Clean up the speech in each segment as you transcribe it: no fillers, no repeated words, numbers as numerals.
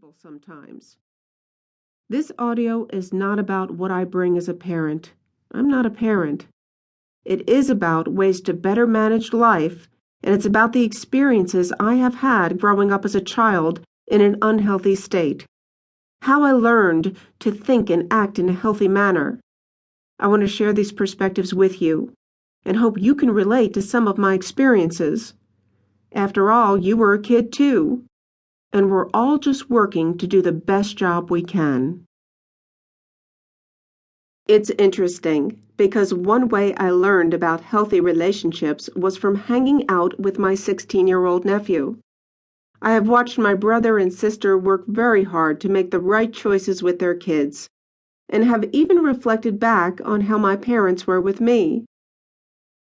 uncomfortable sometimes. This audio is not about what I bring as a parent. I'm not a parent. It is about ways to better manage life, and it's about the experiences I have had growing up as a child in an unhealthy state. How I learned to think and act in a healthy manner. I want to share these perspectives with you, and hope you can relate to some of my experiences. After all, you were a kid too, and we're all just working to do the best job we can. It's interesting, because one way I learned about healthy relationships was from hanging out with my 16-year-old nephew. I have watched my brother and sister work very hard to make the right choices with their kids, and have even reflected back on how my parents were with me.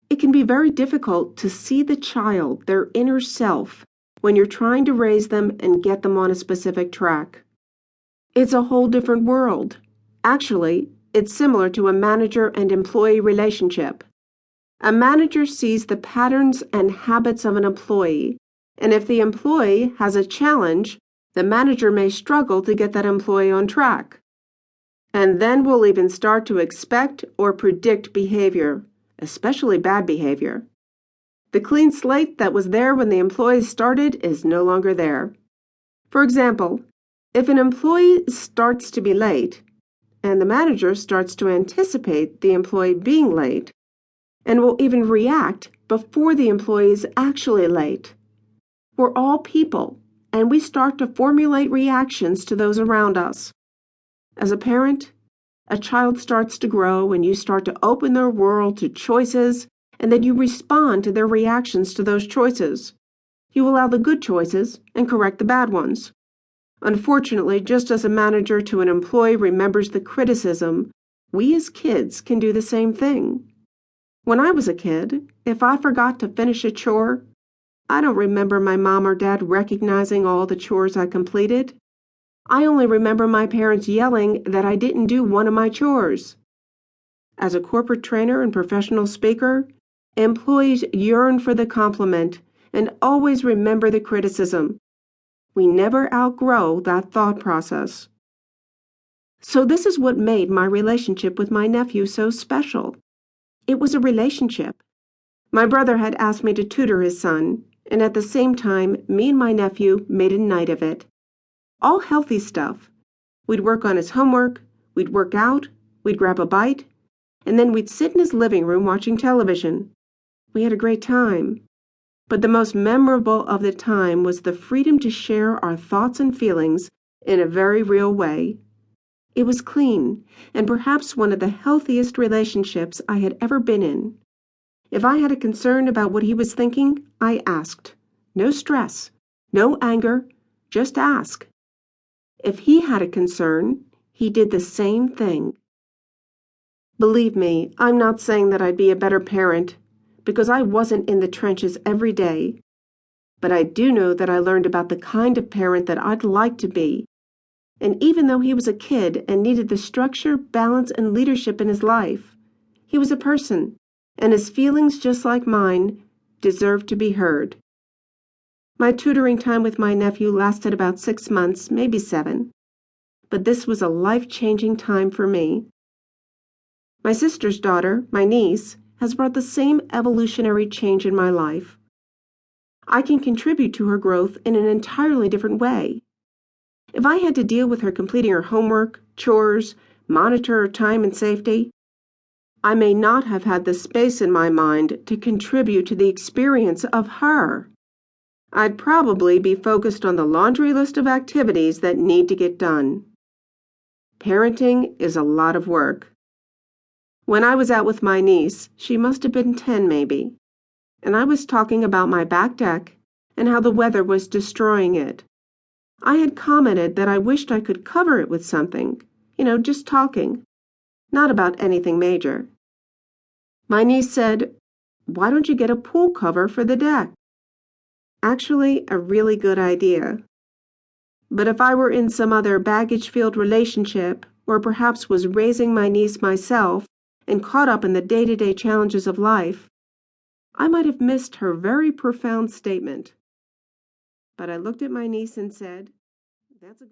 It can be very difficult to see the child, their inner self, when you're trying to raise them and get them on a specific track. It's a whole different world. Actually, it's similar to a manager and employee relationship. A manager sees the patterns and habits of an employee, and if the employee has a challenge, the manager may struggle to get that employee on track. And then we'll even start to expect or predict behavior, especially bad behavior. The clean slate that was there when the employee started is no longer there. For example, if an employee starts to be late, and the manager starts to anticipate the employee being late, and will even react before the employee is actually late. We're all people, and we start to formulate reactions to those around us. As a parent, a child starts to grow and you start to open their world to choices, and then you respond to their reactions to those choices. You allow the good choices and correct the bad ones. Unfortunately, just as a manager to an employee remembers the criticism, we as kids can do the same thing. When I was a kid, if I forgot to finish a chore, I don't remember my mom or dad recognizing all the chores I completed. I only remember my parents yelling that I didn't do one of my chores. As a corporate trainer and professional speaker, employees yearn for the compliment and always remember the criticism. We never outgrow that thought process. So this is what made my relationship with my nephew so special. It was a relationship. My brother had asked me to tutor his son, and at the same time, me and my nephew made a night of it. All healthy stuff. We'd work on his homework, we'd work out, we'd grab a bite, and then we'd sit in his living room watching television. We had a great time. But the most memorable of the time was the freedom to share our thoughts and feelings in a very real way. It was clean, and perhaps one of the healthiest relationships I had ever been in. If I had a concern about what he was thinking, I asked. No stress, no anger, just ask. If he had a concern, he did the same thing. Believe me, I'm not saying that I'd be a better parent, because I wasn't in the trenches every day. But I do know that I learned about the kind of parent that I'd like to be. And even though he was a kid and needed the structure, balance, and leadership in his life, he was a person, and his feelings, just like mine, deserved to be heard. My tutoring time with my nephew lasted about 6 months, maybe 7. But this was a life-changing time for me. My sister's daughter, my niece, has brought the same evolutionary change in my life. I can contribute to her growth in an entirely different way. If I had to deal with her completing her homework, chores, monitor her time and safety, I may not have had the space in my mind to contribute to the experience of her. I'd probably be focused on the laundry list of activities that need to get done. Parenting is a lot of work. When I was out with my niece, she must have been 10 maybe, and I was talking about my back deck and how the weather was destroying it. I had commented that I wished I could cover it with something, just talking, not about anything major. My niece said, "Why don't you get a pool cover for the deck?" Actually, a really good idea. But if I were in some other baggage-filled relationship, or perhaps was raising my niece myself and caught up in the day-to-day challenges of life, I might have missed her very profound statement. But I looked at my niece and said, "That's a good